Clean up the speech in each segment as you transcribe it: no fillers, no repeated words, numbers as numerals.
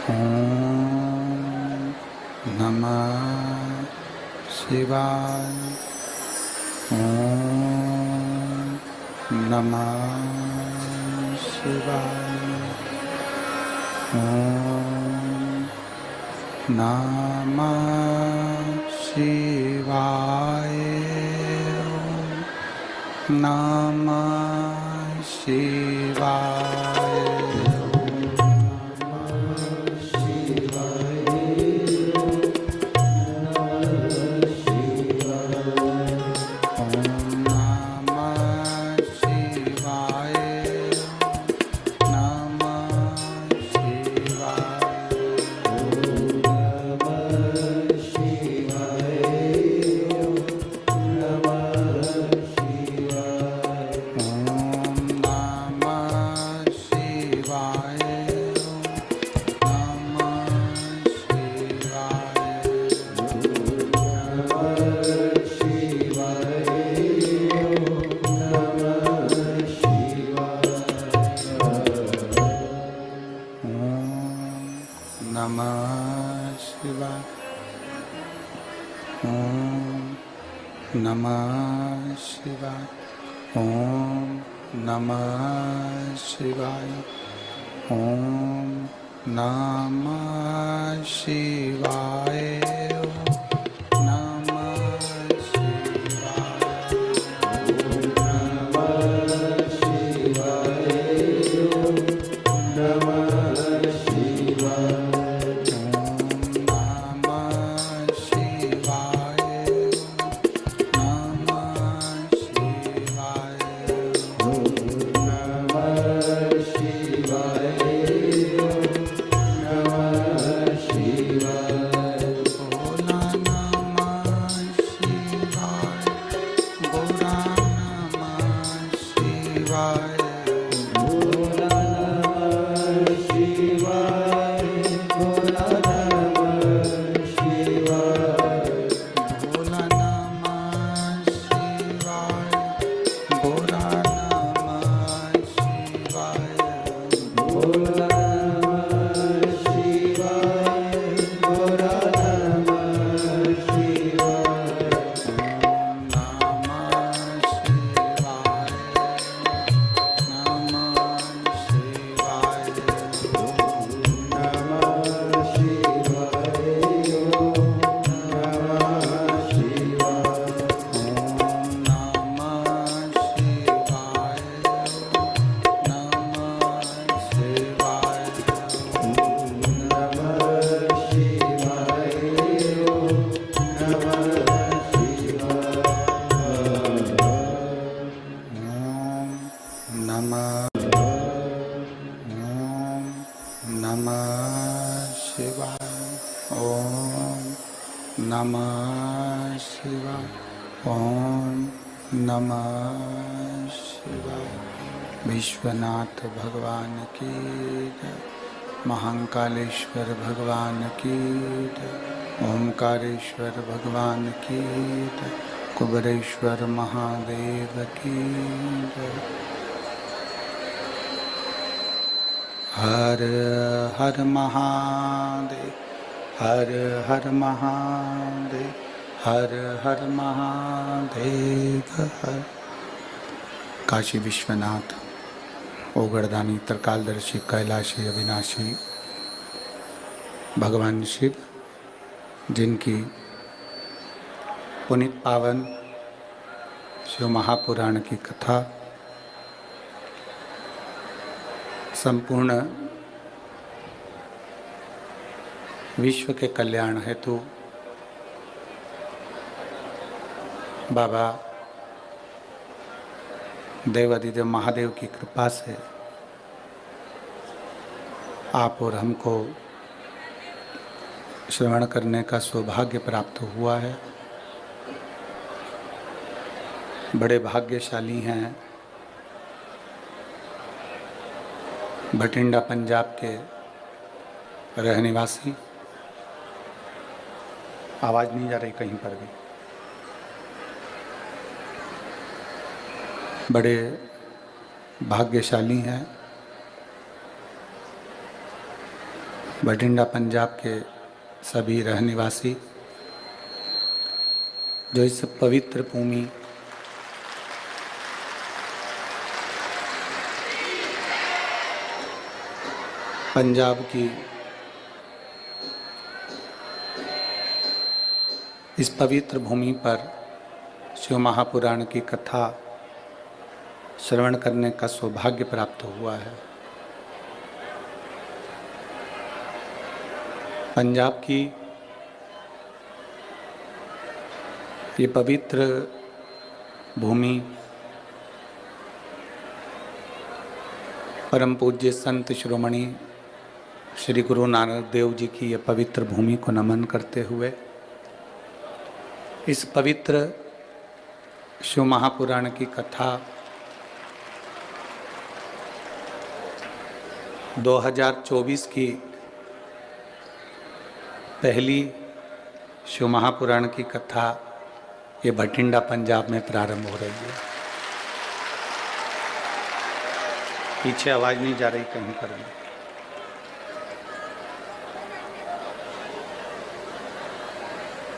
ओम नमः शिवाय। ओम नमः शिवाय। ओम नमः शिवाय। ओम नमः शिवाय। नमः शिवाय। ओम नमः शिवाय। ओम नमः शिवाय। नमः शिवाय। ओम नमः शिवाय। विश्वनाथ भगवान की जय। महाकालेश्वर भगवान की जय। ओमकारेश्वर भगवान की जय। कुबेरेश्वर महादेव की जय। हर हर महादेव। हर हर महादेव। हर हर महादेव। हर काशी विश्वनाथ ओगरदानी त्रिकालदर्शी कैलाशी अविनाशी भगवान शिव, जिनकी पुनीत पावन शिव महापुराण की कथा संपूर्ण विश्व के कल्याण हेतु बाबा देवादिदेव महादेव की कृपा से आप और हमको श्रवण करने का सौभाग्य प्राप्त हुआ है। बड़े भाग्यशाली हैं भटिंडा पंजाब के रहने वासी। आवाज़ नहीं जा रही कहीं पर भी। बड़े भाग्यशाली हैं बठिंडा पंजाब के सभी रहनिवासी जो इस पवित्र भूमि पंजाब की इस पवित्र भूमि पर शिव महापुराण की कथा श्रवण करने का सौभाग्य प्राप्त हुआ है। पंजाब की ये पवित्र भूमि परम पूज्य संत शिरोमणि श्री गुरु नानक देव जी की ये पवित्र भूमि को नमन करते हुए इस पवित्र शिव महापुराण की कथा 2024 की पहली शिव महापुराण की कथा ये बठिंडा पंजाब में प्रारंभ हो रही है। पीछे आवाज नहीं जा रही कहीं पर भी।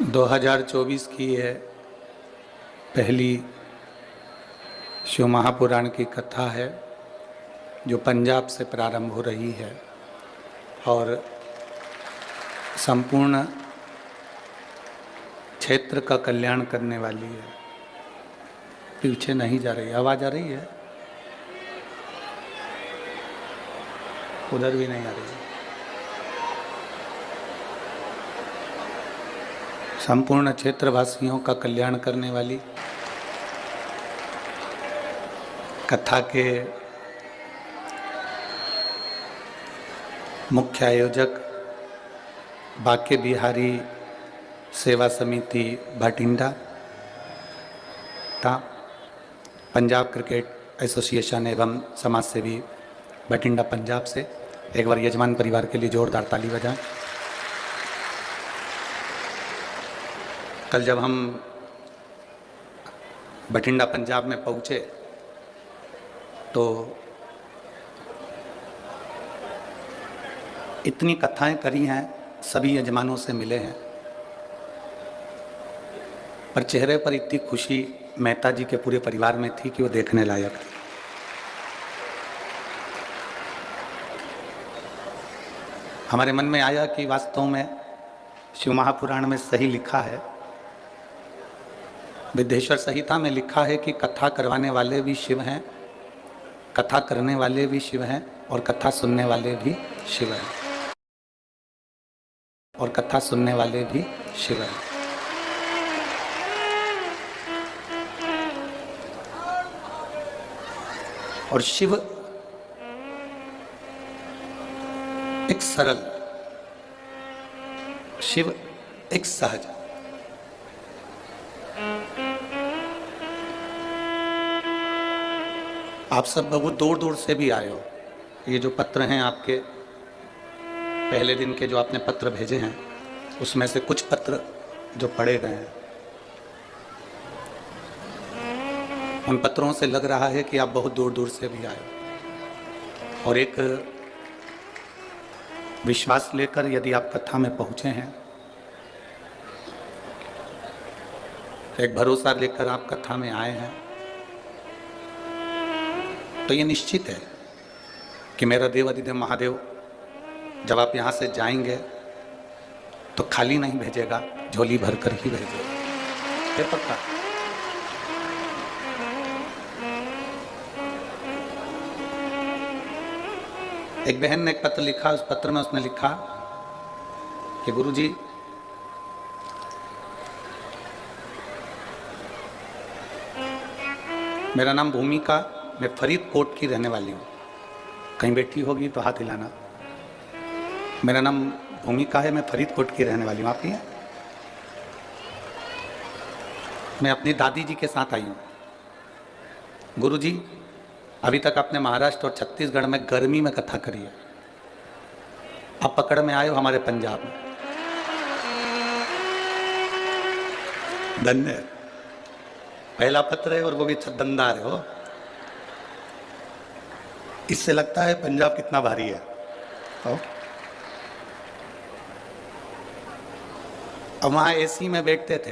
दो 2024 की है पहली शिव महापुराण की कथा है जो पंजाब से प्रारंभ हो रही है और संपूर्ण क्षेत्र का कल्याण करने वाली है। पीछे नहीं जा रही, आवाज आ रही है, उधर भी नहीं आ रही है। संपूर्ण क्षेत्रवासियों का कल्याण करने वाली कथा के मुख्य आयोजक बाके बिहारी सेवा समिति बठिंडा था, पंजाब क्रिकेट एसोसिएशन एवं समाज सेवी बठिंडा पंजाब से एक बार यजमान परिवार के लिए जोरदार ताली बजाएं। कल जब हम बठिंडा पंजाब में पहुंचे तो इतनी कथाएं करी हैं, सभी यजमानों से मिले हैं, पर चेहरे पर इतनी खुशी मेहता जी के पूरे परिवार में थी कि वो देखने लायक थी। हमारे मन में आया कि वास्तव में शिव महापुराण में सही लिखा है, विद्येश्वर संहिता में लिखा है कि कथा करवाने वाले भी शिव हैं, कथा करने वाले भी शिव हैं और कथा सुनने वाले भी शिव हैं, और कथा सुनने वाले भी शिव हैं। और शिव एक सरल, शिव एक सहज। आप सब बहुत दूर दूर से भी आए हो। ये जो पत्र हैं आपके पहले दिन के जो आपने पत्र भेजे हैं उसमें से कुछ पत्र जो पढ़े गए हैं, उन पत्रों से लग रहा है कि आप बहुत दूर दूर से भी आए और एक विश्वास लेकर यदि आप कथा में पहुंचे हैं, एक भरोसा लेकर आप कथा में आए हैं, तो ये निश्चित है कि मेरा देव अधिदेव महादेव जब आप यहाँ से जाएंगे तो खाली नहीं भेजेगा, झोली भरकर ही भेजेगा। ये पक्का। एक बहन ने एक पत्र लिखा, उस पत्र में उसने लिखा कि गुरुजी, मेरा नाम भूमिका, मैं फरीदकोट की रहने वाली हूँ। कहीं बैठी होगी तो हाथ हिलाना। मेरा नाम भूमिका है, मैं फरीदकोट की रहने वाली हूँ। आप ही हैं? मैं अपनी दादी जी के साथ आई हूँ। गुरुजी, अभी तक आपने महाराष्ट्र और छत्तीसगढ़ में गर्मी में कथा करी है, आप पकड़ में आए हो हमारे पंजाब में। धन्य। पहला पत्र है और वो भी छद्दनदार है। हो, इससे लगता है पंजाब कितना भारी है। अब वहाँ एसी में बैठते थे,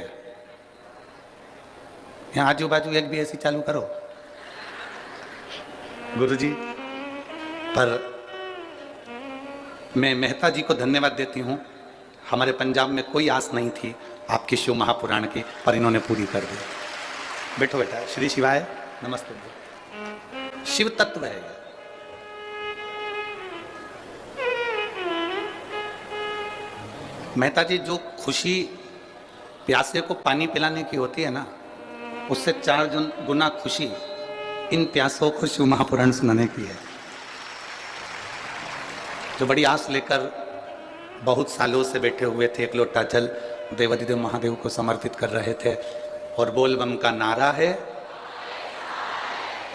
यहाँ आजू बाजू एक भी एसी चालू करो गुरुजी। पर मैं मेहता जी को धन्यवाद देती हूँ, हमारे पंजाब में कोई आस नहीं थी आपकी शिव महापुराण की, पर इन्होंने पूरी कर दी। बैठो बेटा। श्री शिवाय नमस्ते। शिव तत्व है ये। मेहता जी, जो खुशी प्यासे को पानी पिलाने की होती है ना, उससे 4 गुना खुशी इन प्यासों को शिव महापुराण सुनाने की है। जो बड़ी आस लेकर बहुत सालों से बैठे हुए थे, एक लोटा जल देवाधिदेव महादेव को समर्पित कर रहे थे, और बोल बम का नारा है।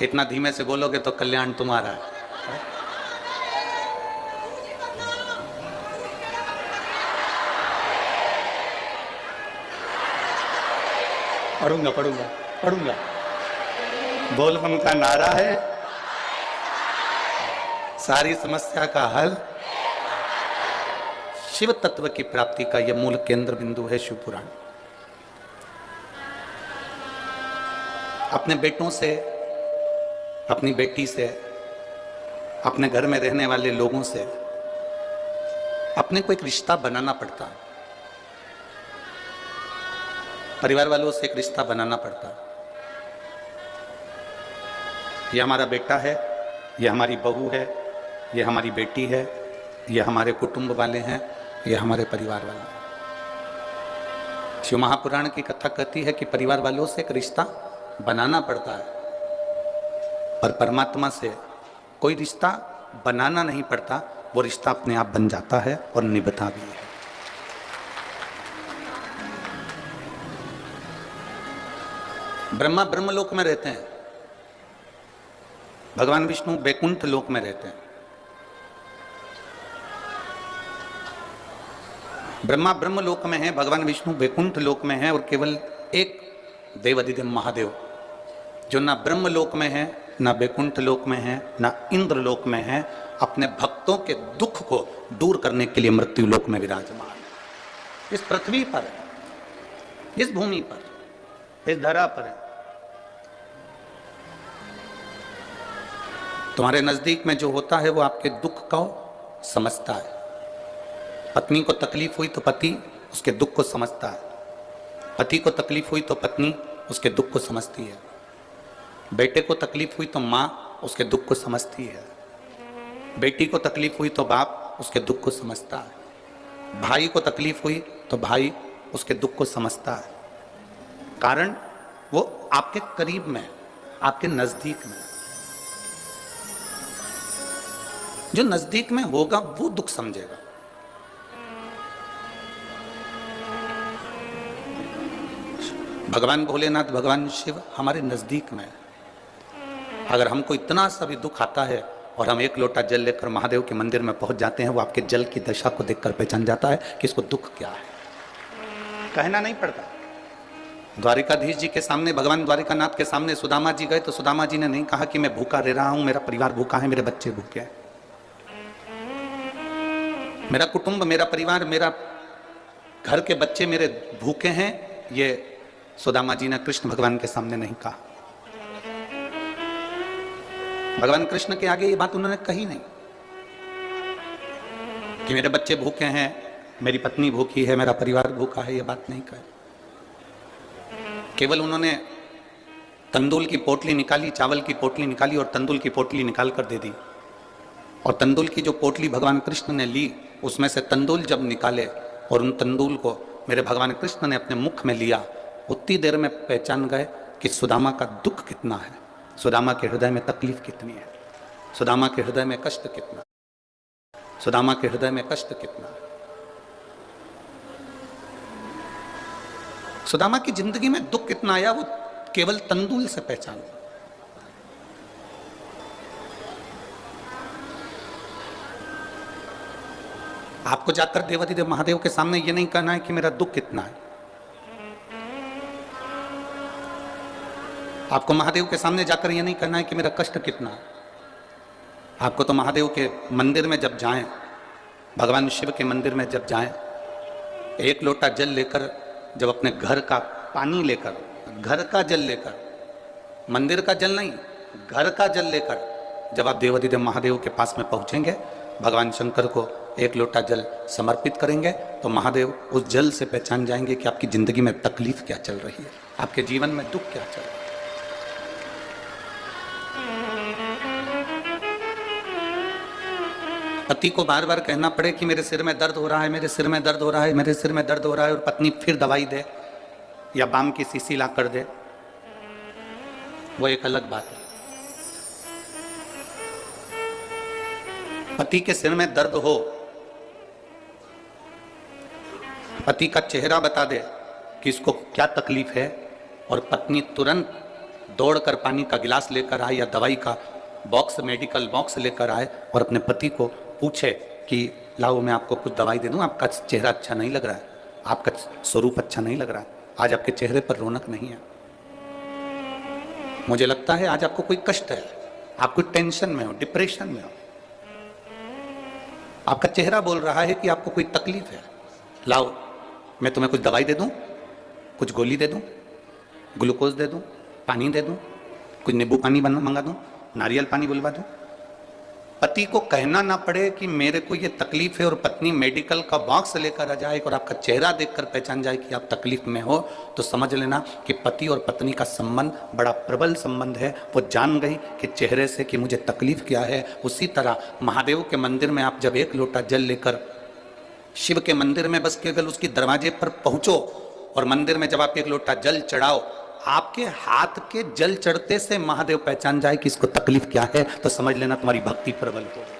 इतना धीमे से बोलोगे तो कल्याण तुम्हारा है। पढ़ूंगा। बोल बम का नारा है, सारी समस्या का हल, शिव तत्व की प्राप्ति का यह मूल केंद्र बिंदु है शिव पुराण। अपने बेटों से, अपनी बेटी से, अपने घर में रहने वाले लोगों से अपने को एक रिश्ता बनाना पड़ता है, परिवार वालों से एक रिश्ता बनाना पड़ता है। ये हमारा बेटा है, ये हमारी बहू है, ये हमारी बेटी है, ये हमारे कुटुंब वाले हैं, ये हमारे परिवार वाले हैं। शिव महापुराण की कथा कहती है कि परिवार वालों से एक रिश्ता बनाना पड़ता है, पर परमात्मा से कोई रिश्ता बनाना नहीं पड़ता, वो रिश्ता अपने आप बन जाता है और निभता भी है। ब्रह्मा ब्रह्मलोक में रहते हैं, भगवान विष्णु वैकुंठ लोक में रहते हैं। ब्रह्मा ब्रह्मलोक में है, भगवान विष्णु वैकुंठ लोक में है, और केवल एक देवाधिदेव महादेव जो ना ब्रह्मलोक में है, ना वैकुंठ लोक में है, ना इंद्र लोक में है, अपने भक्तों के दुख को दूर करने के लिए मृत्यु लोक में विराजमान है। इस पृथ्वी पर, इस भूमि पर, इस धरा पर है। तुम्हारे नजदीक में जो होता है वो आपके दुख को समझता है। पत्नी को तकलीफ हुई तो पति उसके दुख को समझता है, पति को तकलीफ हुई तो पत्नी उसके दुख को समझती है, बेटे को तकलीफ हुई तो माँ उसके दुख को समझती है, बेटी को तकलीफ हुई तो बाप उसके दुख को समझता है, भाई को तकलीफ हुई तो भाई उसके दुख को समझता है। कारण वो आपके करीब में, आपके नजदीक में। जो नजदीक में होगा वो दुख समझेगा। भगवान भोलेनाथ, भगवान शिव हमारे नजदीक में है। अगर हमको इतना सा भी दुख आता है और हम एक लोटा जल लेकर महादेव के मंदिर में पहुंच जाते हैं, वो आपके जल की दशा को देखकर पहचान जाता है कि इसको दुख क्या है। कहना नहीं पड़ता। द्वारिकाधीश जी के सामने, भगवान द्वारिकानाथ के सामने सुदामा जी गए तो सुदामा जी ने नहीं कहा कि मैं भूखा रह रहा हूं, मेरा परिवार भूखा है, मेरे बच्चे भूखे हैं, मेरा कुटुंब, मेरा परिवार, मेरा घर के बच्चे मेरे भूखे हैं। ये सुदामा जी ने कृष्ण भगवान के सामने नहीं कहा। भगवान कृष्ण के आगे ये बात उन्होंने कही नहीं कि मेरे बच्चे भूखे हैं, मेरी पत्नी भूखी है, मेरा परिवार भूखा है, ये बात नहीं कही। केवल उन्होंने तंदूल की पोटली निकाली, चावल की पोटली निकाली और तंदूल की पोटली निकाल कर दे दी। और तंदूल की जो पोटली भगवान कृष्ण ने ली, उसमें से तंदूल जब निकाले और उन तंदूल को मेरे भगवान कृष्ण ने अपने मुख में लिया, उतनी देर में पहचान गए कि सुदामा का दुख कितना है, सुदामा के हृदय में तकलीफ कितनी है, सुदामा के हृदय में कष्ट कितना, सुदामा के हृदय में कष्ट कितना। सुदामा की जिंदगी में दुख कितना आया, वो केवल तंदूल से पहचान। आपको जाकर देवाधिदेव महादेव के सामने ये नहीं कहना है कि मेरा दुख कितना है। आपको महादेव के सामने जाकर ये नहीं कहना है कि मेरा कष्ट कितना है। आपको तो महादेव के मंदिर में जब जाएं, भगवान शिव के मंदिर में जब जाएं, एक लोटा जल लेकर, जब अपने घर का पानी लेकर, घर का जल लेकर, मंदिर का जल नहीं, घर का जल लेकर जब आप देवाधिदेव महादेव के पास में पहुंचेंगे, भगवान शंकर को एक लोटा जल समर्पित करेंगे, तो महादेव उस जल से पहचान जाएंगे कि आपकी जिंदगी में तकलीफ क्या चल रही है, आपके जीवन में दुख क्या चल रहा है। पति को बार बार कहना पड़े कि मेरे सिर में दर्द हो रहा है, मेरे सिर में दर्द हो रहा है, मेरे सिर में दर्द हो रहा है, और पत्नी फिर दवाई दे या बाम की शीशी ला कर दे, वो एक अलग बात है। पति के सिर में दर्द हो, पति का चेहरा बता दे कि इसको क्या तकलीफ है, और पत्नी तुरंत दौड़कर पानी का गिलास लेकर आए या दवाई का बॉक्स, मेडिकल बॉक्स लेकर आए और अपने पति को पूछे कि लाओ मैं आपको कुछ दवाई दे दूं, आपका चेहरा अच्छा नहीं लग रहा है, आपका स्वरूप अच्छा नहीं लग रहा है, आज आपके चेहरे पर रौनक नहीं है, मुझे लगता है आज आपको कोई कष्ट है, आप कोई टेंशन में हो, डिप्रेशन में हो, आपका चेहरा बोल रहा है कि आपको कोई तकलीफ है, लाओ मैं तुम्हें कुछ दवाई दे दूं, कुछ गोली दे दूं, ग्लूकोज दे दूं, पानी दे दूं, कुछ नींबू पानी मंगा दूं, नारियल पानी बुलवा दूं। पति को कहना ना पड़े कि मेरे को ये तकलीफ है, और पत्नी मेडिकल का बॉक्स लेकर आ जाए और आपका चेहरा देखकर पहचान जाए कि आप तकलीफ में हो, तो समझ लेना कि पति और पत्नी का संबंध बड़ा प्रबल संबंध है। वो जान गई कि चेहरे से कि मुझे तकलीफ क्या है। उसी तरह महादेव के मंदिर में आप जब एक लोटा जल लेकर शिव के मंदिर में बस केवल उसकी दरवाजे पर पहुंचो, और मंदिर में जब आप एक लोटा जल चढ़ाओ, आपके हाथ के जल चढ़ते से महादेव पहचान जाए कि इसको तकलीफ क्या है, तो समझ लेना तुम्हारी भक्ति प्रबल हो गई,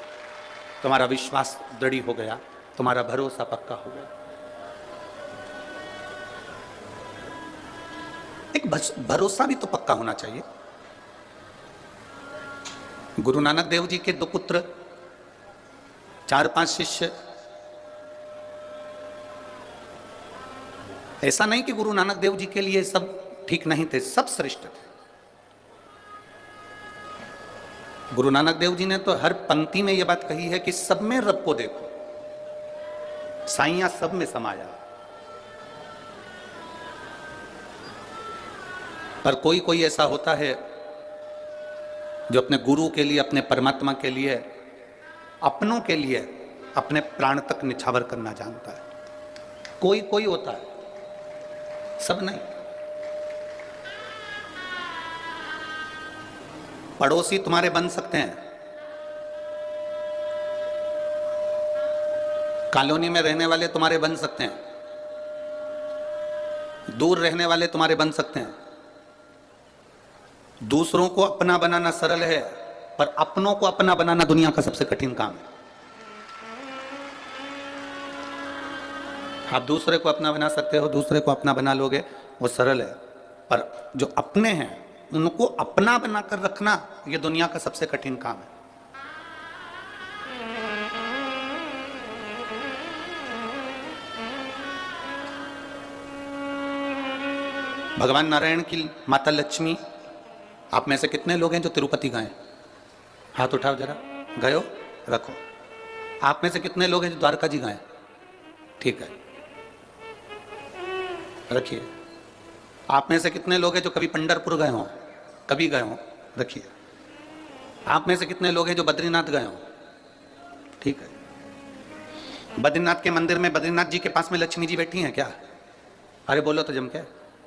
तुम्हारा विश्वास दृढ़ हो गया, तुम्हारा भरोसा पक्का हो गया। एक भरोसा भी तो पक्का होना चाहिए। गुरु नानक देव जी के 2 पुत्र, 4-5 शिष्य, ऐसा नहीं कि गुरु नानक देव जी के लिए सब ठीक नहीं थे, सब श्रेष्ठ थे। गुरु नानक देव जी ने तो हर पंक्ति में यह बात कही है कि सब में रब को देखो, साईया सब में समाया। पर कोई कोई ऐसा होता है जो अपने गुरु के लिए, अपने परमात्मा के लिए, अपनों के लिए अपने प्राण तक निछावर करना जानता है। कोई कोई होता है, सब नहीं। पड़ोसी तुम्हारे बन सकते हैं, कॉलोनी में रहने वाले तुम्हारे बन सकते हैं, दूर रहने वाले तुम्हारे बन सकते हैं। दूसरों को अपना बनाना सरल है, पर अपनों को अपना बनाना दुनिया का सबसे कठिन काम है। आप दूसरे को अपना बना सकते हो, दूसरे को अपना बना लोगे, वो सरल है, पर जो अपने हैं उनको अपना बनाकर रखना, ये दुनिया का सबसे कठिन काम है। भगवान नारायण की माता लक्ष्मी, आप में से कितने लोग हैं जो तिरुपति गए? हाथ उठाओ जरा, गए हो? रखो। आप में से कितने लोग हैं जो द्वारका जी गए? ठीक है, रखिए। आप में से कितने लोग हैं जो कभी पंढरपुर गए हो? कभी गए हो? रखिए। आप में से कितने लोग हैं जो बद्रीनाथ गए हो? ठीक है। बद्रीनाथ के मंदिर में, बद्रीनाथ जी के पास में लक्ष्मी जी बैठी हैं क्या? अरे बोलो तो जम के।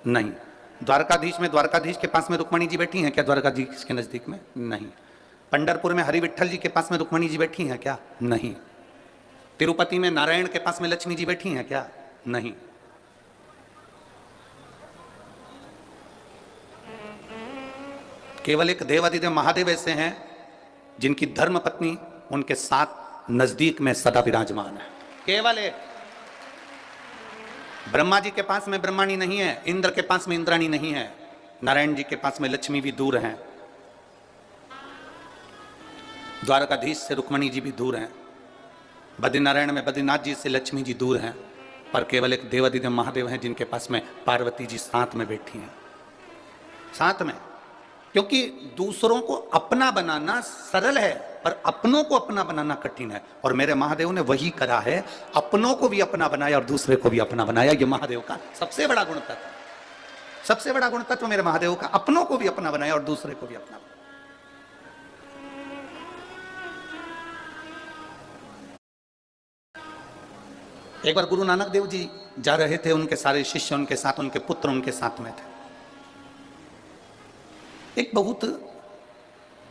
नहीं। द्वारकाधीश में, द्वारकाधीश के पास में रुक्मणी जी बैठी हैं क्या? द्वारकाधीश के नजदीक में? नहीं। पंढरपुर में हरि विट्ठल जी के पास में रुक्मणी जी बैठी हैं क्या? नहीं। तिरुपति में नारायण के पास में लक्ष्मी जी बैठी हैं क्या? नहीं। केवल एक देवाधिदेव महादेव ऐसे हैं जिनकी धर्म पत्नी उनके साथ नजदीक में सदा विराजमान है। केवल एक। ब्रह्मा जी के पास में ब्रह्माणी नहीं है, इंद्र के पास में इंद्राणी नहीं है, नारायण जी के पास में लक्ष्मी भी दूर हैं, द्वारकाधीश से रुक्मणी जी भी दूर हैं, बद्रीनारायण में बद्रीनाथ जी से लक्ष्मी जी दूर हैं, पर केवल एक देवाधिदेव महादेव हैं जिनके पास में पार्वती जी साथ में बैठी हैं, साथ में। क्योंकि दूसरों को अपना बनाना सरल है, पर अपनों को अपना बनाना कठिन है। और मेरे महादेव ने वही करा है, अपनों को भी अपना बनाया और दूसरे को भी अपना बनाया। ये महादेव का सबसे बड़ा गुण तत्व, सबसे बड़ा गुण तत्व मेरे महादेव का, अपनों को भी अपना बनाया और दूसरे को भी अपना बनाया। एक बार गुरु नानक देव जी जा रहे थे, उनके सारे शिष्य उनके साथ, उनके पुत्र उनके साथ में थे। एक बहुत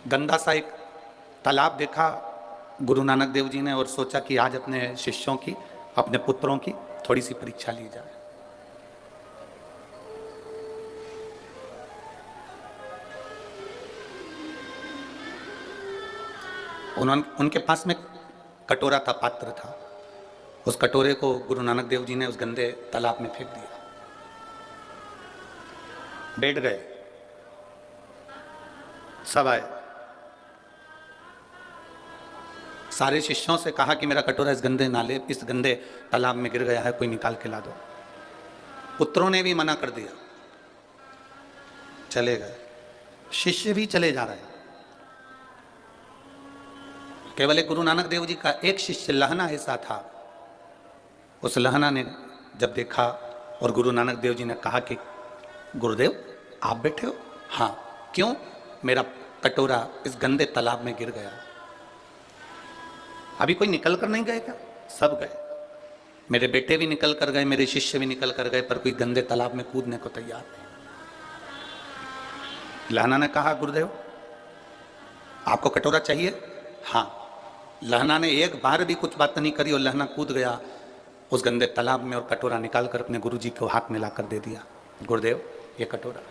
गंदा सा एक तालाब देखा गुरु नानक देव जी ने और सोचा कि आज अपने शिष्यों की, अपने पुत्रों की थोड़ी सी परीक्षा ली जाए। उनके पास में कटोरा था, पात्र था। उस कटोरे को गुरु नानक देव जी ने उस गंदे तालाब में फेंक दिया। बैठ गए, सब आए, सारे शिष्यों से कहा कि मेरा कटोरा इस गंदे नाले, इस गंदे तालाब में गिर गया है, कोई निकाल के ला दो। पुत्रों ने भी मना कर दिया, चले गए। शिष्य भी चले जा रहे हैं। केवल एक गुरु नानक देव जी का एक शिष्य लहना ऐसा था, उस लहना ने जब देखा और गुरु नानक देव जी ने कहा कि गुरुदेव आप बैठे हो? हाँ। क्यों? मेरा कटोरा इस गंदे तालाब में गिर गया। अभी कोई निकल कर नहीं गए क्या? सब गए, मेरे बेटे भी निकल कर गए, मेरे शिष्य भी निकल कर गए, पर कोई गंदे तालाब में कूदने को तैयार नहीं। लहना ने कहा गुरुदेव आपको कटोरा चाहिए? हाँ। लहना ने एक बार भी कुछ बात नहीं करी और लहना कूद गया उस गंदे तालाब में और कटोरा निकालकर अपने गुरुजी को हाथ में लाकर दे दिया। गुरुदेव ये कटोरा।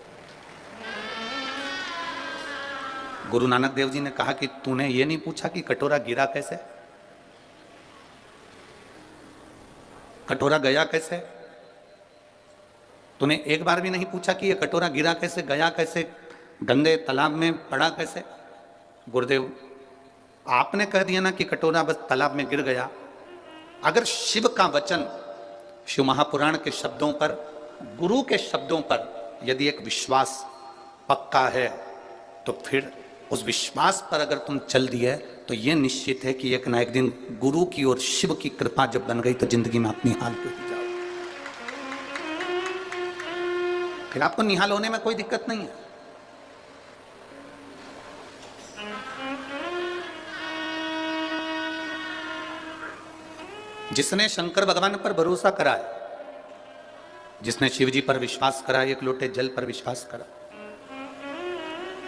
गुरु नानक देव जी ने कहा कि तूने ये नहीं पूछा कि कटोरा गिरा कैसे, कटोरा गया कैसे? तूने एक बार भी नहीं पूछा कि ये कटोरा गिरा कैसे, गया कैसे, गंदे तालाब में पड़ा कैसे? गुरुदेव आपने कह दिया ना कि कटोरा बस तालाब में गिर गया। अगर शिव का वचन, शिव महापुराण के शब्दों पर, गुरु के शब्दों पर यदि एक विश्वास पक्का है, तो फिर उस विश्वास पर अगर तुम चल दिए तो यह निश्चित है कि एक ना एक दिन गुरु की और शिव की कृपा जब बन गई तो जिंदगी में अपनी हाल पे ही जाओ। फिर आपको निहाल होने में कोई दिक्कत नहीं है। जिसने शंकर भगवान पर भरोसा करा है, जिसने शिव जी पर विश्वास करा, एक लोटे जल पर विश्वास करा,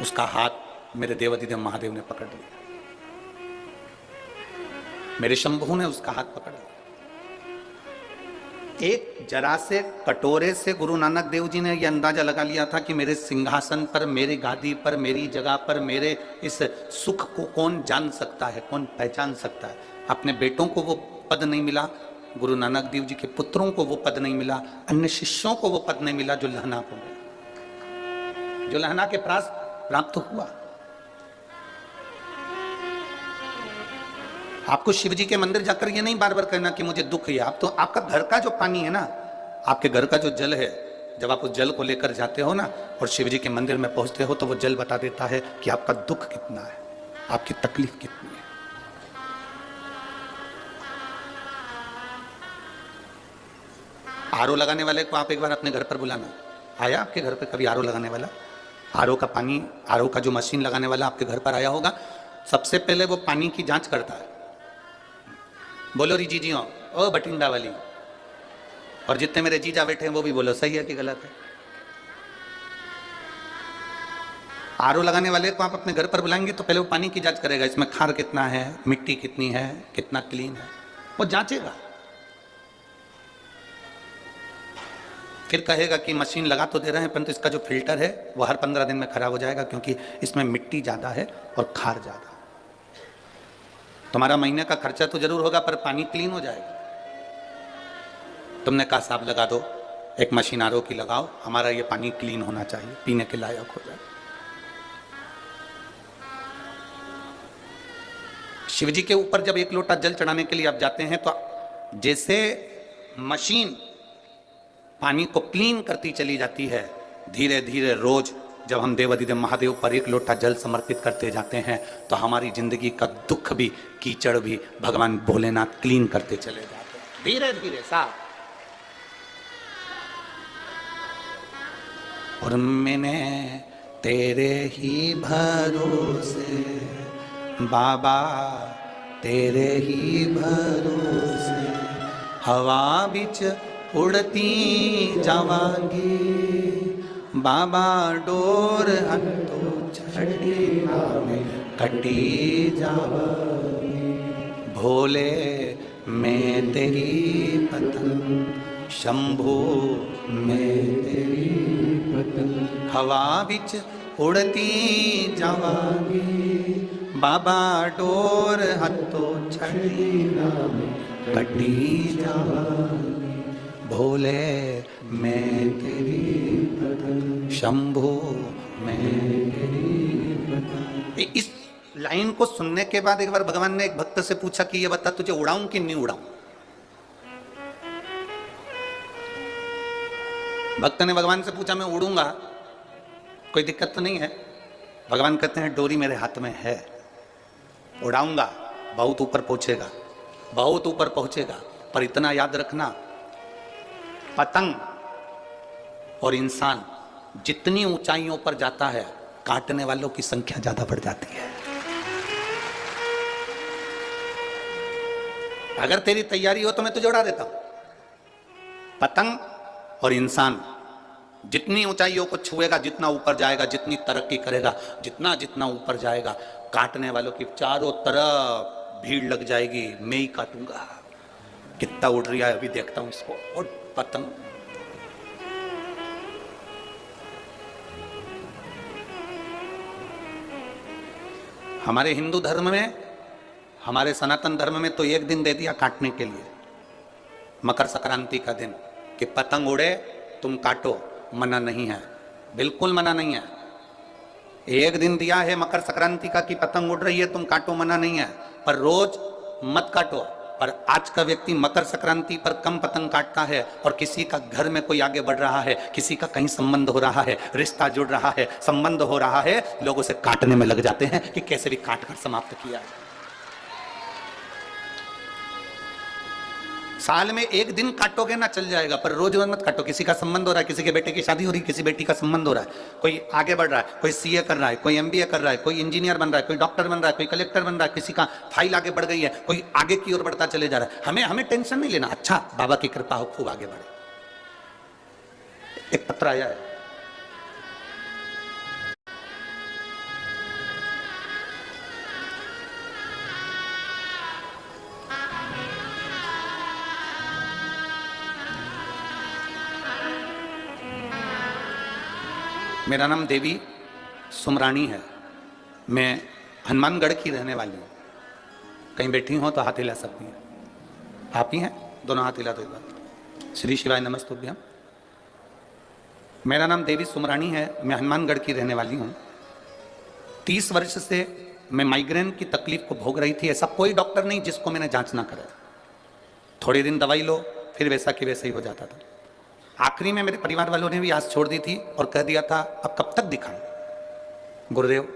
उसका हाथ मेरे देवाधिदेव महादेव ने पकड़ लिया, मेरे शंभू ने उसका हाथ पकड़ लिया। एक जरा से कटोरे से गुरु नानक देव जी ने यह अंदाजा लगा लिया था कि मेरे सिंहासन पर, मेरी गादी पर, मेरी जगह पर मेरे इस सुख को कौन जान सकता है, कौन पहचान सकता है। अपने बेटों को वो पद नहीं मिला, गुरु नानक देव जी के पुत्रों को वो पद नहीं मिला, अन्य शिष्यों को वो पद नहीं मिला जो लहना को मिला, जो लहना के पास प्राप्त हुआ। आपको शिव जी के मंदिर जाकर ये नहीं बार बार कहना कि मुझे दुख है। आप तो, आपका घर का जो पानी है ना, आपके घर का जो जल है, जब आप उस जल को लेकर जाते हो ना और शिव जी के मंदिर में पहुंचते हो तो वो जल बता देता है कि आपका दुख कितना है, आपकी तकलीफ कितनी है। आरओ लगाने वाले को आप एक बार अपने घर पर बुलाना। आया आपके घर पे कभी आरओ लगाने वाला? आरओ का पानी, आरओ का जो मशीन लगाने वाला आपके घर पर आया होगा, सबसे पहले वो पानी की जांच करता है। बोलो री जीजियों, ओ बटिंडा वाली, और जितने मेरे जीजा बैठे हैं वो भी बोलो सही है कि गलत है। आरओ लगाने वाले को आप अपने घर पर बुलाएंगे तो पहले वो पानी की जांच करेगा, इसमें खार कितना है, मिट्टी कितनी है, कितना क्लीन है, वो जांचेगा। फिर कहेगा कि मशीन लगा तो दे रहे हैं परंतु इसका जो फिल्टर है वो हर 15 दिन में खराब हो जाएगा क्योंकि इसमें मिट्टी ज़्यादा है और खार ज़्यादा। तुम्हारा महीने का खर्चा तो जरूर होगा पर पानी क्लीन हो जाएगा। तुमने कहा साहब लगा दो, एक मशीन आरओ की लगाओ, हमारा ये पानी क्लीन होना चाहिए, पीने के लायक हो जाए। शिव जी के ऊपर जब एक लोटा जल चढ़ाने के लिए आप जाते हैं तो जैसे मशीन पानी को क्लीन करती चली जाती है, धीरे धीरे रोज जब हम देवाधिदेव महादेव पर एक लोटा जल समर्पित करते जाते हैं तो हमारी जिंदगी का दुख भी, कीचड़ भी भगवान भोलेनाथ क्लीन करते चले जाते हैं, धीरे धीरे साफ। और मैंने तेरे ही भरोसे बाबा, तेरे ही भरोसे हवा बिच उड़ती जावांगी बाबा, डोर हथो छड़ी में कटी जावांगी। भोले मैं तेरी पतंग, शंभो मैं तेरी पतंग, हवा बिच उड़ती जावांगी बाबा, डोर हथो छड़ी में कटी जावांगी। भोले मैं तेरी पतंग, शंभो मैं तेरी पतंग। इस लाइन को सुनने के बाद एक बार भगवान ने एक भक्त से पूछा कि ये बता तुझे उड़ाऊं कि नहीं उड़ाऊं। भक्त ने भगवान से पूछा मैं उड़ूंगा, कोई दिक्कत तो नहीं है। भगवान कहते हैं डोरी मेरे हाथ में है, उड़ाऊंगा, बहुत ऊपर पहुंचेगा, बहुत ऊपर पहुंचेगा। पर इतना याद रखना, पतंग और इंसान जितनी ऊंचाइयों पर जाता है काटने वालों की संख्या ज्यादा बढ़ जाती है। अगर तेरी तैयारी हो तो मैं तुझे उड़ा देता हूं। पतंग और इंसान जितनी ऊंचाइयों को छुएगा, जितना ऊपर जाएगा, जितनी तरक्की करेगा, जितना जितना ऊपर जाएगा, काटने वालों की चारों तरफ भीड़ लग जाएगी। मैं ही काटूंगा, कितना उड़ रहा है अभी देखता हूं इसको। और पतंग हमारे हिंदू धर्म में, हमारे सनातन धर्म में तो एक दिन दे दिया काटने के लिए, मकर संक्रांति का दिन, कि पतंग उड़े तुम काटो, मना नहीं है, बिल्कुल मना नहीं है। एक दिन दिया है मकर संक्रांति का कि पतंग उड़ रही है तुम काटो, मना नहीं है, पर रोज मत काटो। पर आज का व्यक्ति मकर संक्रांति पर कम पतंग काटता है और किसी का घर में कोई आगे बढ़ रहा है, किसी का कहीं संबंध हो रहा है, रिश्ता जुड़ रहा है, संबंध हो रहा है, लोगों से काटने में लग जाते हैं कि कैसे भी काट कर समाप्त किया है। साल में एक दिन काटोगे ना चल जाएगा, पर रोज रोज मत काटो। किसी का संबंध हो रहा है, किसी के बेटे की शादी हो रही है, किसी बेटी का संबंध हो रहा है, कोई आगे बढ़ रहा है, कोई सीए कर रहा है, कोई एमबीए कर रहा है, कोई इंजीनियर बन रहा है, कोई डॉक्टर बन रहा है, कोई कलेक्टर बन रहा है, किसी का फाइल आगे बढ़ गई है, कोई आगे की ओर बढ़ता चले जा रहा है। हमें टेंशन नहीं लेना, अच्छा बाबा की कृपा हो, खूब आगे बढ़े। एक पत्र आया है, मेरा नाम देवी सुमरानी है, मैं हनुमानगढ़ की रहने वाली हूँ। कहीं बैठी हो तो हाथ हिला सकती हैं, आप ही हैं, दोनों हाथ हिला दो एक बार। श्री शिवाय नमस्तुभ्यम। मेरा नाम देवी सुमरानी है, मैं हनुमानगढ़ की रहने वाली हूँ। 30 वर्ष से मैं माइग्रेन की तकलीफ को भोग रही थी। ऐसा कोई डॉक्टर नहीं जिसको मैंने जांच ना करे। थोड़े दिन दवाई लो फिर वैसा कि वैसा ही हो जाता था। आखिरी में मेरे परिवार वालों ने भी आस छोड़ दी थी और कह दिया था अब कब तक दिखाऊं। गुरुदेव,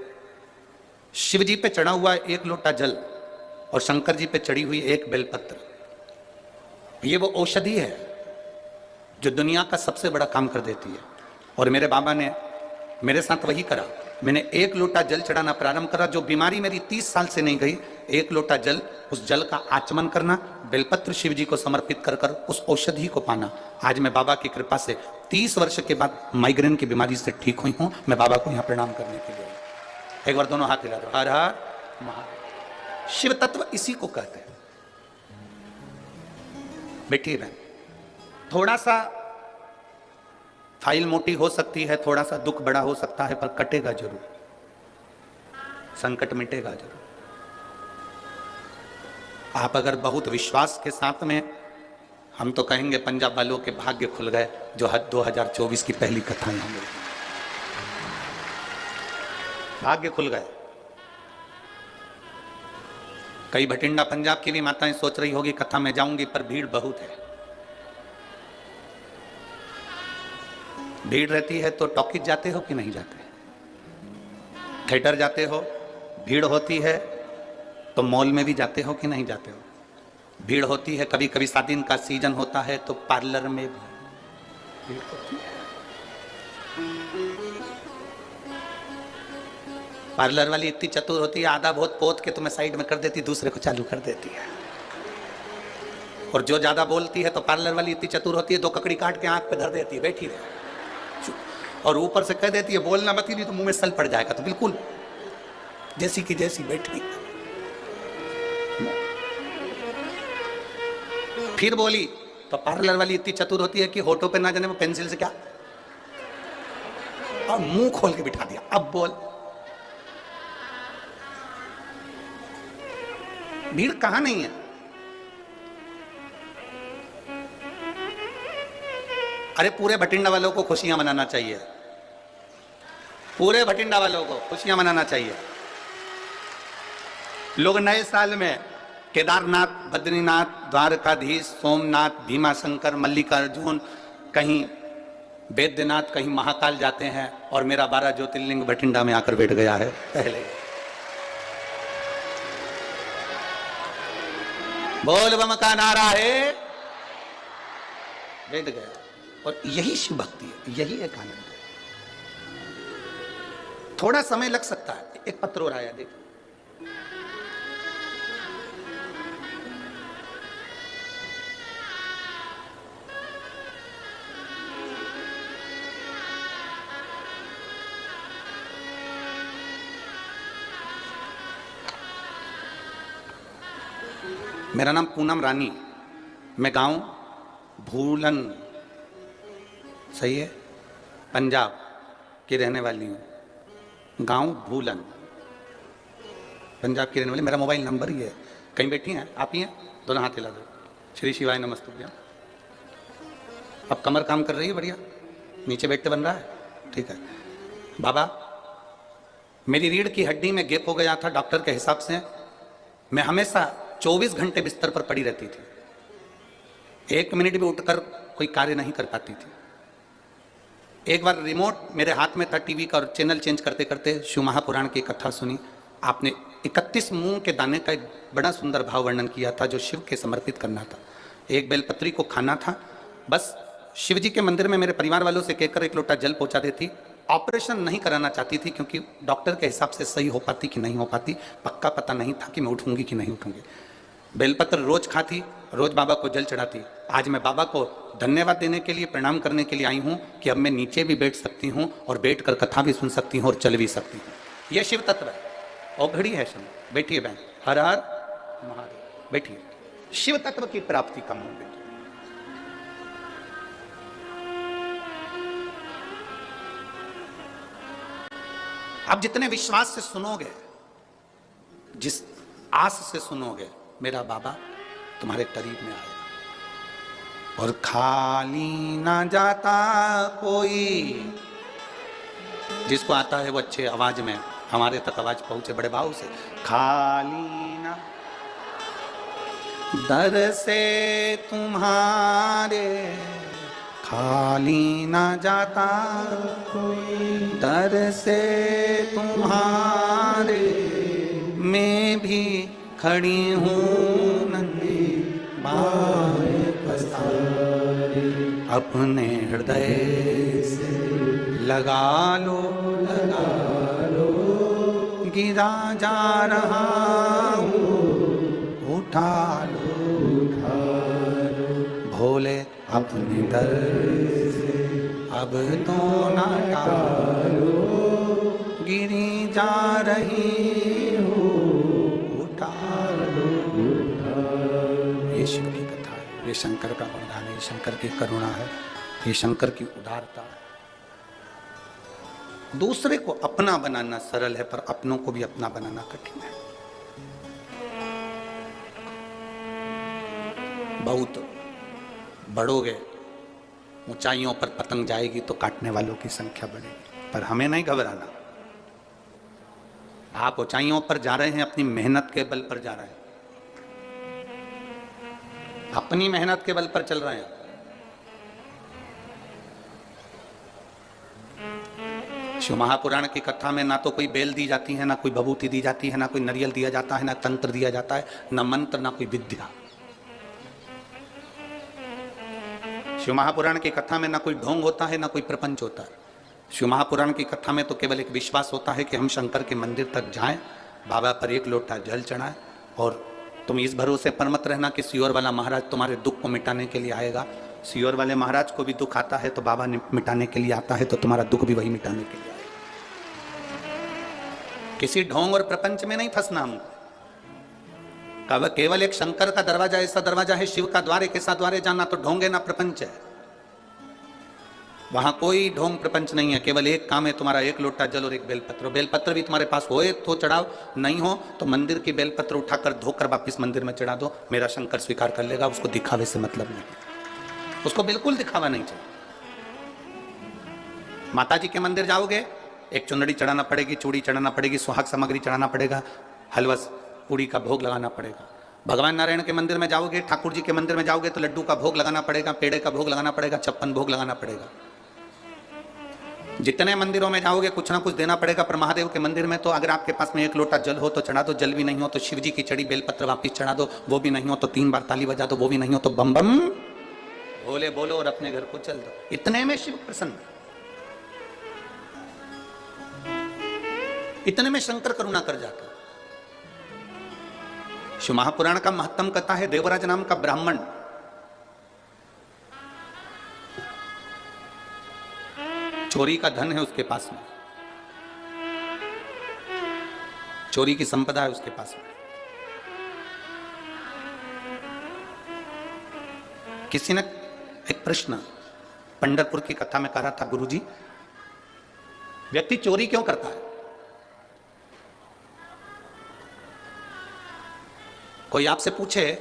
शिव जी पे चढ़ा हुआ एक लोटा जल और शंकर जी पे चढ़ी हुई एक बेलपत्र, ये वो औषधि है जो दुनिया का सबसे बड़ा काम कर देती है। और मेरे बाबा ने मेरे साथ वही करा। मैंने एक लोटा जल चढ़ाना प्रारंभ करा। जो बीमारी मेरी 30 साल से नहीं गई, एक लोटा जल, उस जल का आचमन करना, बेलपत्र शिव जी को समर्पित कर कर उस औषधि को पाना। आज मैं बाबा की कृपा से 30 वर्ष के बाद माइग्रेन की बीमारी से ठीक हुई हूँ। मैं बाबा को यहाँ प्रणाम करने के लिए, एक बार दोनों हाथ हिला दो। हर हर महादेव। शिव तत्व इसी को कहते हैं। बैठिए बहन, थोड़ा सा फाइल मोटी हो सकती है, थोड़ा सा दुख बड़ा हो सकता है, पर कटेगा जरूर, संकट मिटेगा जरूर। आप अगर बहुत विश्वास के साथ में, हम तो कहेंगे पंजाब वालों के भाग्य खुल गए जो 2024 की पहली कथा में मिली। भाग्य खुल गए। कई भटिंडा पंजाब की भी माताएं सोच रही होगी कथा में जाऊंगी, पर भीड़ बहुत है। भीड़ रहती है तो टॉकीज जाते हो कि नहीं जाते? थिएटर जाते हो, भीड़ होती है, तो मॉल में भी जाते हो कि नहीं जाते हो? भीड़ होती है, कभी कभी शादी का सीजन होता है तो पार्लर में भी भीड़ होती है। पार्लर वाली इतनी चतुर होती है, आधा बहुत पोत के तुम्हें साइड में कर देती, दूसरे को चालू कर देती है। और जो ज्यादा बोलती है तो पार्लर वाली इतनी चतुर होती है, 2 ककड़ी काट के आंख पे धर देती है, बैठी रहे, और ऊपर से कह देती है बोलना मत, ही नहीं तो मुंह में सल पड़ जाएगा। तो बिल्कुल जैसी की जैसी बैठी। फिर बोली तो पार्लर वाली इतनी चतुर होती है कि होठों पे ना जाने वो पेंसिल से क्या, और मुंह खोल के बिठा दिया, अब बोल। भीड़ कहां नहीं है? अरे पूरे भटिंडा वालों को खुशियां मनाना चाहिए, पूरे भटिंडा वालों को खुशियां मनाना चाहिए। लोग नए साल में केदारनाथ, बद्रीनाथ, द्वारकाधीश, सोमनाथ, भीमाशंकर, मल्लिकार्जुन, कहीं बैद्यनाथ, कहीं महाकाल जाते हैं, और मेरा 12 ज्योतिर्लिंग भटिंडा में आकर बैठ गया है पहले। बोल बम का नारा है, बैठ गया। और यही शिव भक्ति है, यही एक आनंद है। थोड़ा समय लग सकता है। एक पत्र और आया, देखिए। मेरा नाम पूनम रानी, मैं गांव भूलन, सही है, पंजाब की रहने वाली हूँ। गांव भूलन, पंजाब की रहने वाली। मेरा मोबाइल नंबर ही है। कहीं बैठी हैं आप? ही हैं, दोनों हाथ हिला दो। श्री शिवाय नमस्तुभ्यम। अब कमर काम कर रही है बढ़िया, नीचे बैठते बन रहा है, ठीक है। बाबा, मेरी रीढ़ की हड्डी में गैप हो गया था, डॉक्टर के हिसाब से मैं हमेशा 24 घंटे बिस्तर पर पड़ी रहती थी, 1 मिनट भी उठकर कोई कार्य नहीं कर पाती थी। एक बार रिमोट मेरे हाथ में था टीवी का, और चैनल चेंज करते करते शिव महापुराण की कथा सुनी। आपने 31 मूंग के दाने का एक बड़ा सुंदर भाव वर्णन किया था, जो शिव के समर्पित करना था। एक बेलपत्री को खाना था। बस शिव जी के मंदिर में मेरे परिवार वालों से कहकर 1 लोटा जल पहुंचा देती। ऑपरेशन नहीं कराना चाहती थी, क्योंकि डॉक्टर के हिसाब से सही हो पाती कि नहीं हो पाती, पक्का पता नहीं था कि मैं उठूंगी कि नहीं उठूंगी। बेलपत्र रोज खाती, रोज बाबा को जल चढ़ाती। आज मैं बाबा को धन्यवाद देने के लिए, प्रणाम करने के लिए आई हूँ कि अब मैं नीचे भी बैठ सकती हूँ, और बैठकर कथा भी सुन सकती हूँ, और चल भी सकती हूँ। यह शिव तत्व है। और घड़ी है समय, बैठिए बहन, हर हर महादेव, बैठिए। शिव तत्व की प्राप्ति का मंदिर। आप जितने विश्वास से सुनोगे, जिस आस से सुनोगे, मेरा बाबा तुम्हारे करीब में आएगा। और खाली ना जाता कोई, जिसको आता है वो अच्छे आवाज में हमारे तक आवाज पहुंचे, बड़े भाव से। खाली ना, दर से तुम्हारे खाली ना जाता कोई, दर से तुम्हारे मैं भी खड़ी हूँ नंदी बाएं पसारे। अपने हृदय से लगा लो, गिरा जा रहा हूँ, उठा लो, भोले अपने दर से अब तो ना टालो, गिरी जा रही हूँ, उठा लो। ये शिव की कथा है, ये शंकर का वरदान है, ये शंकर की करुणा है, ये शंकर की उदारता है। दूसरे को अपना बनाना सरल है, पर अपनों को भी अपना बनाना कठिन है। बहुत बढ़ोगे, ऊंचाइयों पर पतंग जाएगी तो काटने वालों की संख्या बढ़ेगी, पर हमें नहीं घबराना। आप ऊंचाइयों पर जा रहे हैं, अपनी मेहनत के बल पर जा रहे हैं, अपनी मेहनत के बल पर चल रहे हैं। शिव महापुराण की कथा में ना तो कोई बेल दी जाती है, ना कोई भभूति दी जाती है, ना कोई नारियल दिया जाता है, ना तंत्र दिया जाता है, ना मंत्र, ना कोई विद्या। शिव महापुराण की कथा में ना कोई ढोंग होता है, ना कोई प्रपंच होता है। शिव महापुराण की कथा में तो केवल एक विश्वास होता है कि हम शंकर के मंदिर तक जाएं, बाबा पर एक लोटा जल चढ़ाएं, और तुम इस भरोसे पर मत रहना कि सियोर वाला महाराज तुम्हारे दुख को मिटाने के लिए आएगा। सियोर वाले महाराज को भी दुख आता है तो बाबा मिटाने के लिए आता है, तो तुम्हारा दुख भी वही मिटाने के लिए आएगा। किसी ढोंग और प्रपंच में नहीं फंसना हमको। केवल एक शंकर का दरवाजा ऐसा दरवाजा है, शिव का द्वार एक ऐसा द्वार है, जाना तो ढोंग है ना प्रपंच है। वहां कोई ढोंग प्रपंच नहीं है, केवल एक काम है तुम्हारा, एक लोटा जल और एक बेलपत्र। बेलपत्र भी तुम्हारे पास होए तो चढ़ाओ, नहीं हो तो मंदिर की बेलपत्र उठाकर धोकर वापिस मंदिर में चढ़ा दो, मेरा शंकर स्वीकार कर लेगा। उसको दिखावे से मतलब नहीं, उसको बिल्कुल दिखावा नहीं चाहिए। माता जी के मंदिर जाओगे, एक चुंदड़ी चढ़ाना पड़ेगी, चूड़ी चढ़ाना पड़ेगी, सुहाग सामग्री चढ़ाना पड़ेगा, हलवा पूड़ी का भोग लगाना पड़ेगा। भगवान नारायण के मंदिर में जाओगे, ठाकुर जी के मंदिर में जाओगे तो लड्डू का भोग लगाना पड़ेगा, पेड़े का भोग लगाना पड़ेगा, 56 भोग लगाना पड़ेगा। जितने मंदिरों में जाओगे कुछ ना कुछ देना पड़ेगा। पर महादेव के मंदिर में तो अगर आपके पास में एक लोटा जल हो तो चढ़ा दो, जल भी नहीं हो तो शिव जी की चढ़ी बेलपत्र वापिस चढ़ा दो, वो भी नहीं हो तो 3 बार ताली बजा दो, वो भी नहीं हो तो बम बम भोले बोलो और अपने घर को चल दो। इतने में शिव प्रसन्न, इतने में शंकर करुणा कर जाता। शिव महापुराण का महत्तम कथा है, देवराज नाम का ब्राह्मण चोरी का धन है उसके पास में, चोरी की संपदा है उसके पास में। किसी ने एक प्रश्न पंढरपुर की कथा में कहा था, गुरुजी व्यक्ति चोरी क्यों करता है? कोई आपसे पूछे,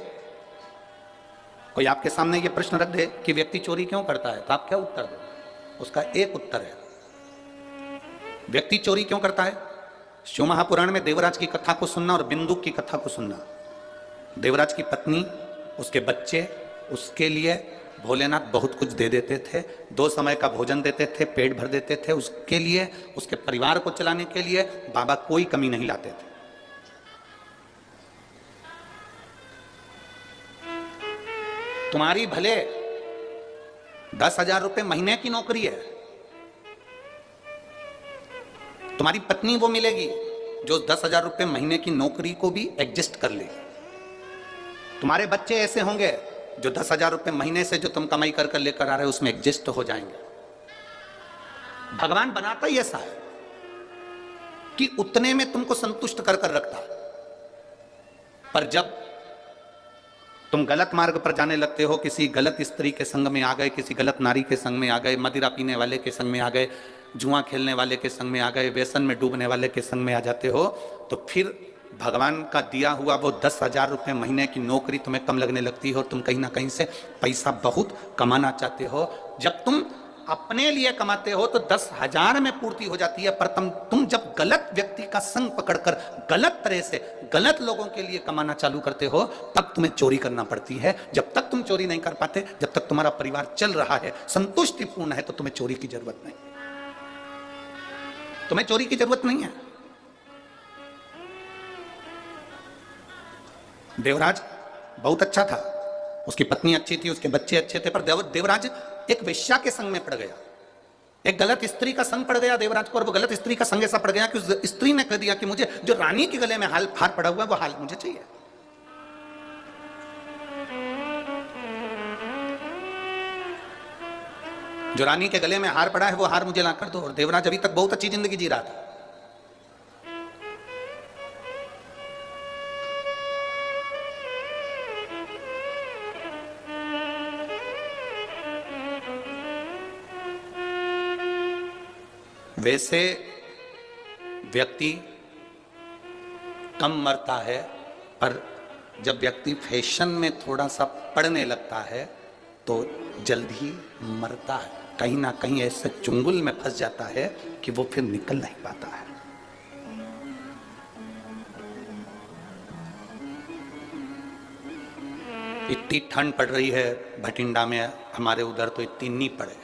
कोई आपके सामने ये प्रश्न रख दे कि व्यक्ति चोरी क्यों करता है, तो आप क्या उत्तर दो? उसका एक उत्तर है, व्यक्ति चोरी क्यों करता है? शिव महापुराण में देवराज की कथा को सुनना और बिंदुक की कथा को सुनना। देवराज की पत्नी, उसके बच्चे, उसके लिए भोलेनाथ बहुत कुछ दे देते थे, 2 समय का भोजन देते थे, पेट भर देते थे। उसके लिए, उसके परिवार को चलाने के लिए बाबा कोई कमी नहीं लाते थे। तुम्हारी भले 10,000 रुपए महीने की नौकरी है, तुम्हारी पत्नी वो मिलेगी जो 10,000 रुपए महीने की नौकरी को भी एडजस्ट कर लेगी। तुम्हारे बच्चे ऐसे होंगे जो 10,000 रुपए महीने से जो तुम कमाई कर कर लेकर आ रहे हो उसमें एडजस्ट हो जाएंगे। भगवान बनाता ही ऐसा है कि उतने में तुमको संतुष्ट कर कर रखता है। पर जब तुम गलत मार्ग पर जाने लगते हो, किसी गलत स्त्री के संग में आ गए, किसी गलत नारी के संग में आ गए, मदिरा पीने वाले के संग में आ गए, जुआ खेलने वाले के संग में आ गए, व्यसन में डूबने वाले के संग में आ जाते हो, तो फिर भगवान का दिया हुआ वो 10,000 रुपये महीने की नौकरी तुम्हें कम लगने लगती है और तुम कहीं ना कहीं से पैसा बहुत कमाना चाहते हो। जब तुम अपने लिए कमाते हो तो 10,000 में पूर्ति हो जाती है, पर तुम जब गलत व्यक्ति का संग पकड़कर गलत तरह से गलत लोगों के लिए कमाना चालू करते हो तब तुम्हें चोरी करना पड़ती है। जब तक तुम चोरी नहीं कर पाते, जब तक तुम्हारा परिवार चल रहा है, संतुष्टिपूर्ण है, तो तुम्हें चोरी की जरूरत नहीं, तुम्हें चोरी की जरूरत नहीं है। देवराज बहुत अच्छा था, उसकी पत्नी अच्छी थी, उसके बच्चे अच्छे थे, पर देवराज एक वेश्या के संग में पड़ गया, एक गलत स्त्री का संग पड़ गया देवराज को। और वो गलत स्त्री का संग ऐसा पड़ गया कि उस स्त्री ने कह दिया कि मुझे जो रानी के गले में हार पड़ा हुआ है वो हाल मुझे चाहिए। जो रानी के गले में हार पड़ा है वो हार मुझे ला कर दो। और देवराज अभी तक बहुत अच्छी जिंदगी जी रहा था। वैसे व्यक्ति कम मरता है, पर जब व्यक्ति फैशन में थोड़ा सा पड़ने लगता है तो जल्द ही मरता है, कहीं ना कहीं ऐसे चुंगल में फंस जाता है कि वो फिर निकल नहीं पाता है। इतनी ठंड पड़ रही है भटिंडा में, हमारे उधर तो इतनी नहीं पड़े।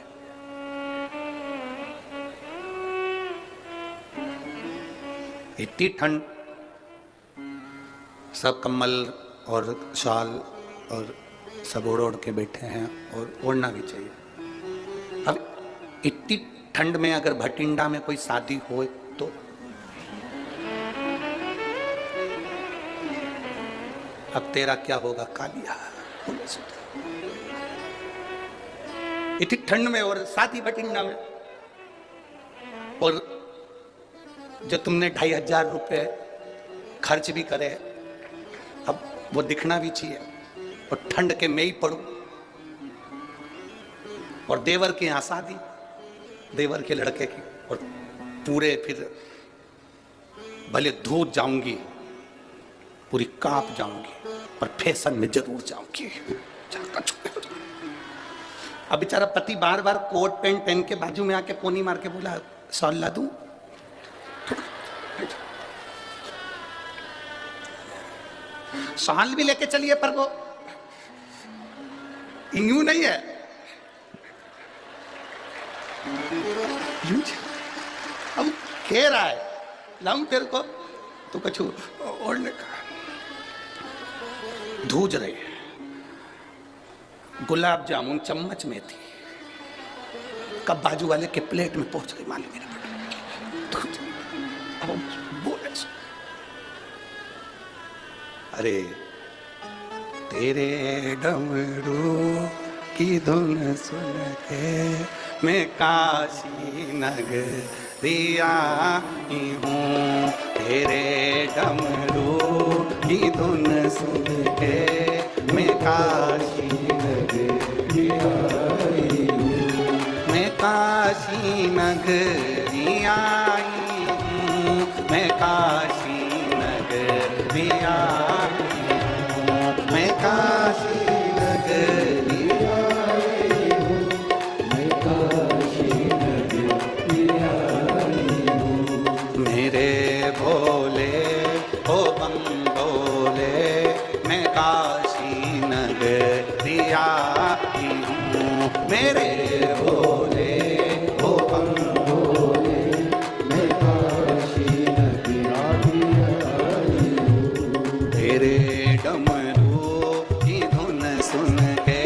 इतनी ठंड, सब कम्बल और शाल और सब ओढ़ ओढ़ के बैठे हैं, और ओढ़ना भी चाहिए। अब इतनी ठंड में अगर भटिंडा में कोई शादी हो तो अब तेरा क्या होगा कालिया। इतनी ठंड में और शादी भटिंडा में, और जो तुमने 2500 रुपये खर्च भी करे, अब वो दिखना भी चाहिए, और ठंड के मैं ही पड़ू, और देवर के यहाँ शादी, देवर के लड़के की, और पूरे फिर भले धूत जाऊंगी, पूरी कांप जाऊंगी, पर फैशन में जरूर जाऊंगी। अब बेचारा पति बार बार कोट पैंट पहन के बाजू में आके पोनी मार के बोला शॉल ला दूं, शॉल भी लेके चलिए, पर वो यूं नहीं है, अब कह रहा है लाऊं तेरे को, तो कुछ ओढ़ने का धूज रहे। गुलाब जामुन चम्मच में थी, कब बाजू वाले के प्लेट में पहुंच गई मालूम नहीं पड़ा। बोले अरे तेरे डमरू की धुन सुन के मैं काशी नगरिया हूँ, तेरे डमरू की धुन सुन के मैं काशी नगरिया हूँ, मैं काशी नगरिया हूँ, मैं काशी नगरिया हूँ, मैं काशी नगरिया हूँ, मैं काशी नगरिया हूँ, मेरे भोले ओ बम भोले, मैं काशी नगरिया हूँ, मेरे भोले ओ बम भोले, मैं काशी नगरिया हूँ, तेरे डमरू की धुन सुन के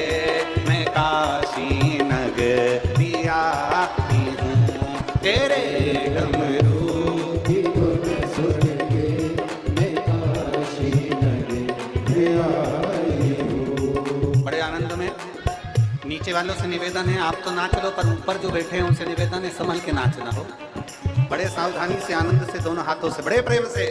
मैं काशी नगरिया हूँ, तेरे डमरू की धुन सुन के मैं काशी नगरिया हूँ। बड़े आनंद में नीचे वालों से निवेदन है, आप तो नाच लो, पर ऊपर जो बैठे हैं उनसे निवेदन है संभल के नाचना हो, बड़े सावधानी से आनंद से दोनों हाथों से बड़े प्रेम से।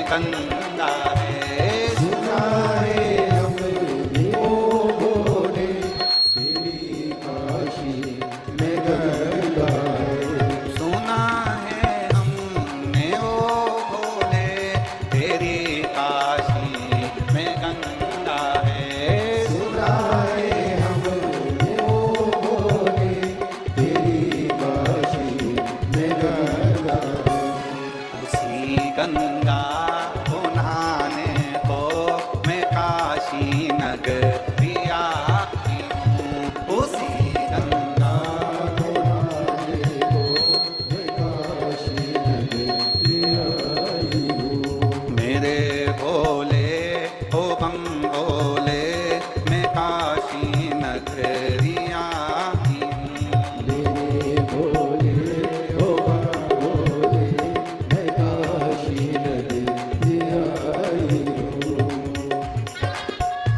कंदा है सुना है हमने ओ गंगा को नहाने को मैं काशी नगरी आई हूँ। उसी गंगा को नहाने को मैं काशी नगरी आई हूँ। मेरे भोले ओ बम भोले मैं काशी नगरी आई हूँ। मेरे भोले ओ बम भोले मैं काशी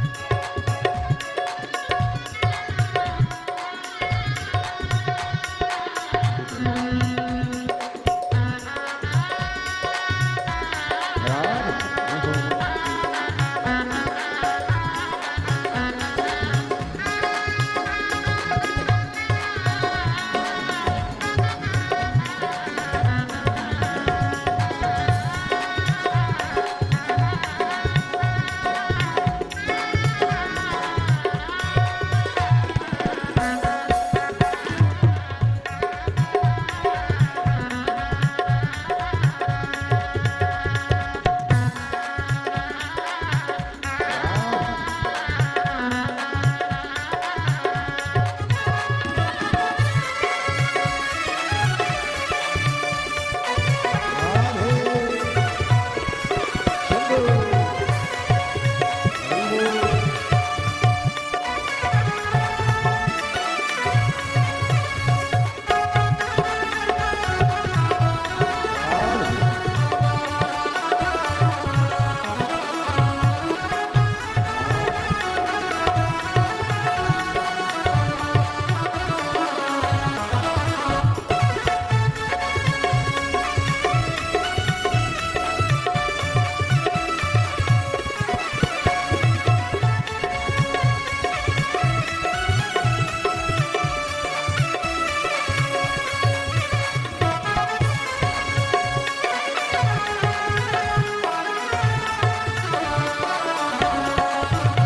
नगरी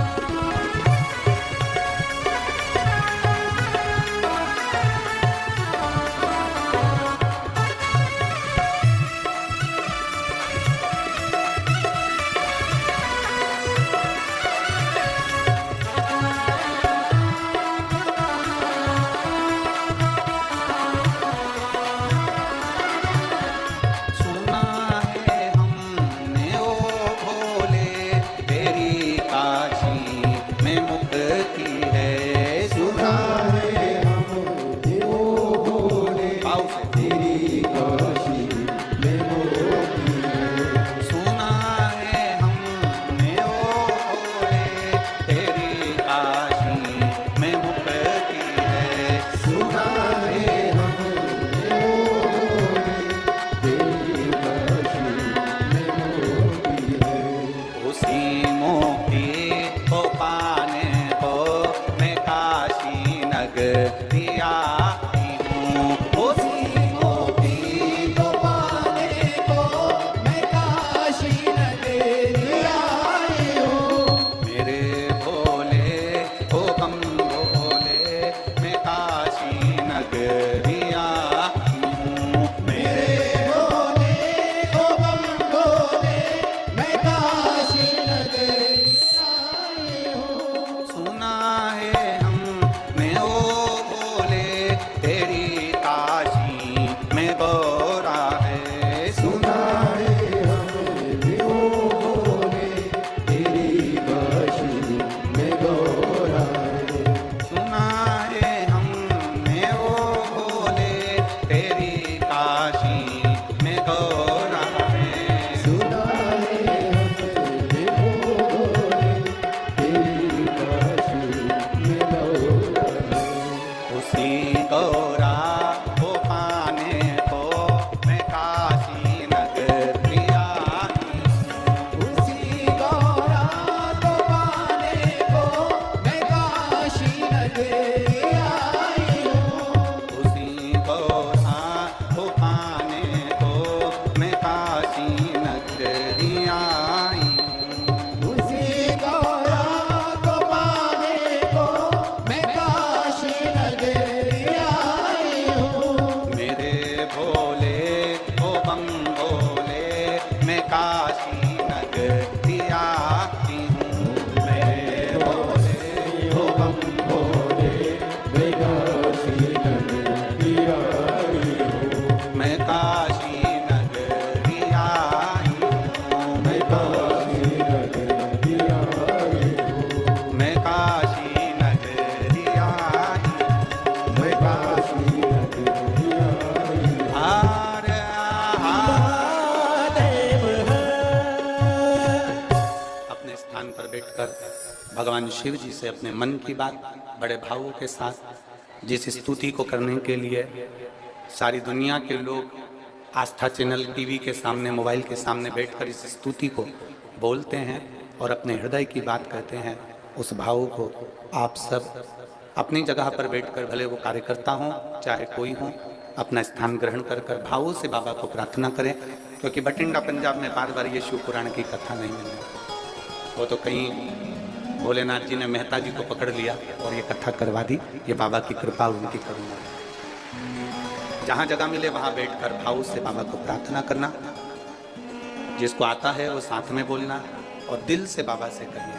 आई हूँ। भोले ओ बम बैठकर भगवान शिव जी से अपने मन की बात बड़े भावों के साथ, जिस स्तुति को करने के लिए सारी दुनिया के लोग आस्था चैनल टीवी के सामने, मोबाइल के सामने बैठकर इस स्तुति को बोलते हैं और अपने हृदय की बात कहते हैं, उस भाव को आप सब अपनी जगह पर बैठकर, भले वो कार्यकर्ता हों चाहे कोई हो, अपना स्थान ग्रहण कर कर भावों से बाबा को प्रार्थना करें। क्योंकि बठिंडा पंजाब में बार बार ये शिव पुराण की कथा नहीं मिल रही। वो तो कहीं भोलेनाथ जी ने मेहता जी को पकड़ लिया और ये कथा करवा दी। ये बाबा की कृपा, उनकी करुणा। जहाँ जगह मिले वहाँ बैठकर भाव से बाबा को प्रार्थना करना। जिसको आता है वो साथ में बोलना और दिल से बाबा से कहिए,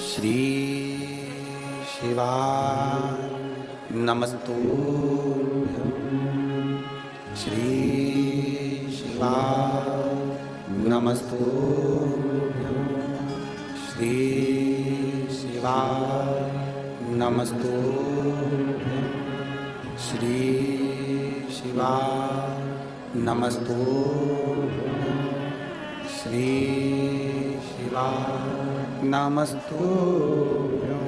श्री शिवाय नमस्तुभ्यं, श्री शिवाय नमस्तुभ्यं, श्री शिवाय नमस्तुभ्यं, श्री शिवाय नमस्तुभ्यं, श्री शिवाय नमस्तुभ्यं।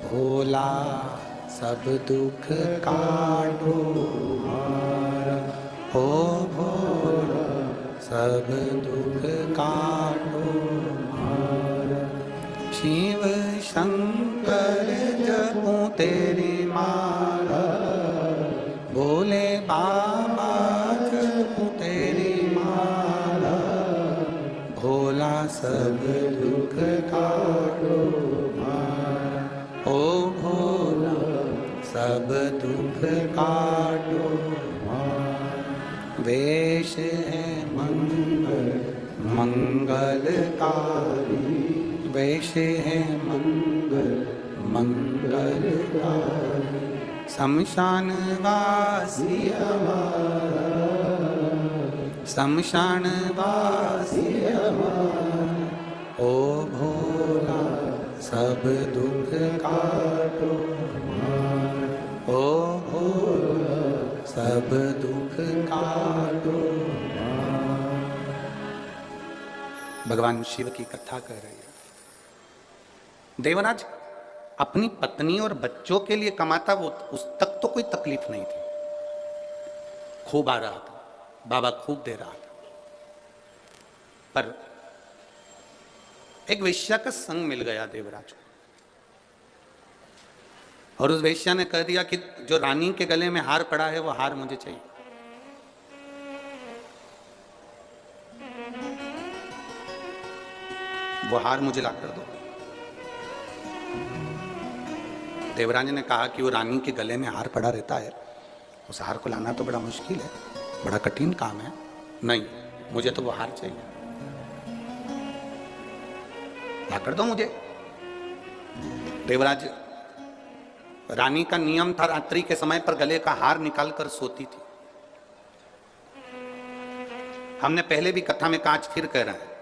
भोला सब दुख काटो हारा, हो भोला सब दुख काटो हारा। शिव शंकर जपूं तेरी माला, भोले बाबा जपूं तेरी माला। भोला सब दुख काटो हारा, ओ भोला सब दुख काटो हारा। वेश है मंगल मंगलकारी, वेश है मंगल मंगलकारी। शमशान वासी हमारा, शमशान वासी हमारा। ओ भोला सब दुख काटो हारा, ओ भोला सब दुख काटो हारा। भगवान शिव की कथा कह रही है। देवराज अपनी पत्नी और बच्चों के लिए कमाता, वो उस तक तो कोई तकलीफ नहीं थी। खूब आ रहा था, बाबा खूब दे रहा था। पर एक वेश्या का संग मिल गया देवराज को, और उस वेश्या ने कह दिया कि जो रानी के गले में हार पड़ा है वो हार मुझे चाहिए। वो हार मुझे ला कर दो। देवराज ने कहा कि वो रानी के गले में हार पड़ा रहता है, उस हार को लाना तो बड़ा मुश्किल है, बड़ा कठिन काम है। नहीं, मुझे तो वो हार चाहिए, ला कर दो मुझे। देवराज, रानी का नियम था रात्रि के समय पर गले का हार निकालकर सोती थी। हमने पहले भी कथा में कहा, आज फिर कह रहे हैं,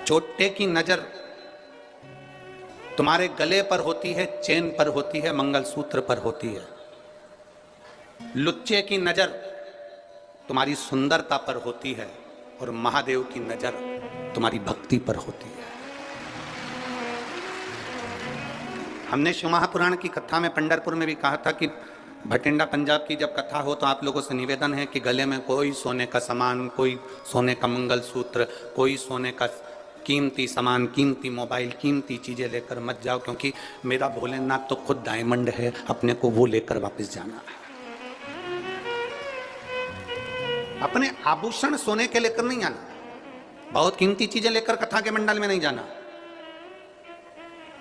चोटे की नजर तुम्हारे गले पर होती है, चेन पर होती है, मंगलसूत्र पर होती है। लुच्चे की नजर तुम्हारी सुंदरता पर होती है, और महादेव की नजर तुम्हारी भक्ति पर होती है। हमने शिव महापुराण की कथा में पंढरपुर में भी कहा था कि भटिंडा पंजाब की जब कथा हो तो आप लोगों से निवेदन है कि गले में कोई सोने का सामान, कोई सोने का मंगलसूत्र, कोई सोने का कीमती सामान, कीमती मोबाइल, कीमती चीजें लेकर मत जाओ, क्योंकि मेरा भोलेनाथ तो खुद डायमंड है, अपने को वो लेकर वापस जाना है। अपने आभूषण सोने के लेकर नहीं आना, बहुत कीमती चीजें लेकर कथा के मंडल में नहीं जाना।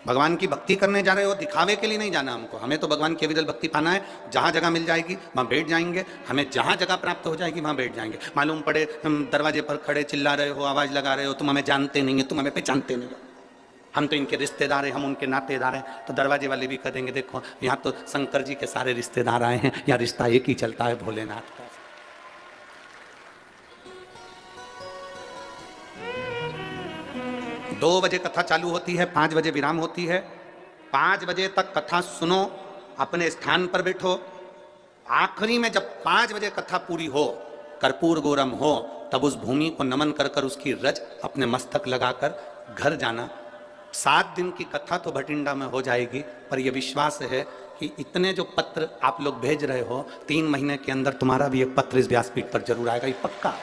भगवान की भक्ति करने जा रहे हो, दिखावे के लिए नहीं जाना हमको। हमें तो भगवान की अविरल भक्ति पाना है। जहां जगह मिल जाएगी वहां बैठ जाएंगे, हमें जहां जगह प्राप्त हो जाएगी वहां बैठ जाएंगे। मालूम पड़े हम दरवाजे पर खड़े चिल्ला रहे हो, आवाज लगा रहे हो, तुम हमें जानते नहीं है, तुम हमें पहचानते नहीं हो, हम तो इनके रिश्तेदार हैं, हम उनके नातेदार हैं, तो दरवाजे वाले भी कह देंगे देखो यहाँ तो शंकर जी के सारे रिश्तेदार आए हैं, यहाँ रिश्ता एक ही चलता है, भोलेनाथ का। 2 बजे कथा चालू होती है, 5 बजे विराम होती है। 5 बजे तक कथा सुनो, अपने स्थान पर बैठो। आखिरी में जब 5 बजे कथा पूरी हो, कर्पूर गौरम हो, तब उस भूमि को नमन कर कर उसकी रज अपने मस्तक लगाकर घर जाना। 7 दिन की कथा तो भटिंडा में हो जाएगी, पर यह विश्वास है कि इतने जो पत्र आप लोग भेज रहे हो, 3 महीने के अंदर तुम्हारा भी एक पत्र इस व्यासपीठ पर जरूर आएगा, ये पक्का।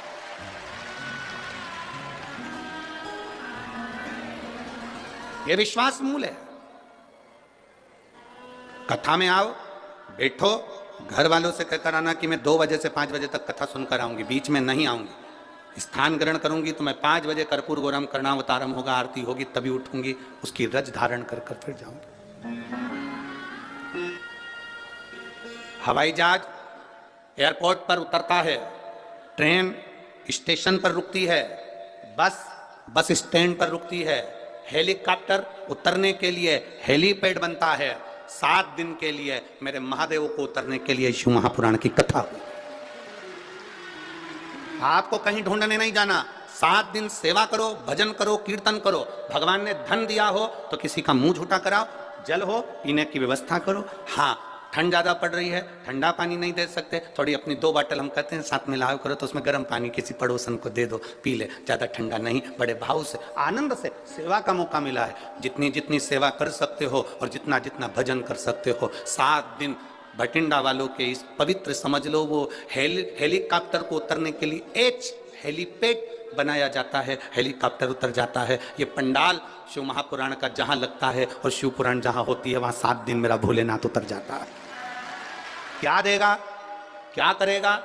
ये विश्वास मूल है। कथा में आओ, बैठो, घर वालों से कहकर आना कि मैं 2 बजे से 5 बजे तक कथा सुनकर आऊंगी, बीच में नहीं आऊंगी। स्थान ग्रहण करूंगी तो मैं 5 बजे कर्पूर गौरम कर्णावतारम होगा, आरती होगी, तभी उठूंगी, उसकी रज धारण कर कर फिर जाऊंगी। हवाई जहाज एयरपोर्ट पर उतरता है, ट्रेन स्टेशन पर रुकती है, बस स्टैंड पर रुकती है, हेलीकॉप्टर उतरने के लिए हेलीपैड बनता है। 7 दिन के लिए मेरे महादेव को उतरने के लिए शिव महापुराण की कथा हुई। आपको कहीं ढूंढने नहीं जाना। 7 दिन सेवा करो, भजन करो, कीर्तन करो। भगवान ने धन दिया हो तो किसी का मुंह झूठा कराओ, जल हो पीने की व्यवस्था करो। हाँ, ठंड ज्यादा पड़ रही है, ठंडा पानी नहीं दे सकते, थोड़ी अपनी 2 बाटल हम कहते हैं साथ में लाओ करो, तो उसमें गर्म पानी किसी पड़ोसन को दे दो, पी ले, ज्यादा ठंडा नहीं। बड़े भाव से, आनंद से सेवा का मौका मिला है। जितनी जितनी सेवा कर सकते हो और जितना जितना भजन कर सकते हो। 7 दिन भटिंडा वालों के इस पवित्र, समझ लो वो हेलीकॉप्टर को उतरने के लिए हेलीपैड बनाया जाता है, हेलीकॉप्टर उतर जाता है। ये पंडाल शिव महापुराण का जहां लगता है और शिव पुराण जहां होती है, वहां 7 दिन मेरा भोलेनाथ उतर जाता है। क्या देगा, क्या करेगा?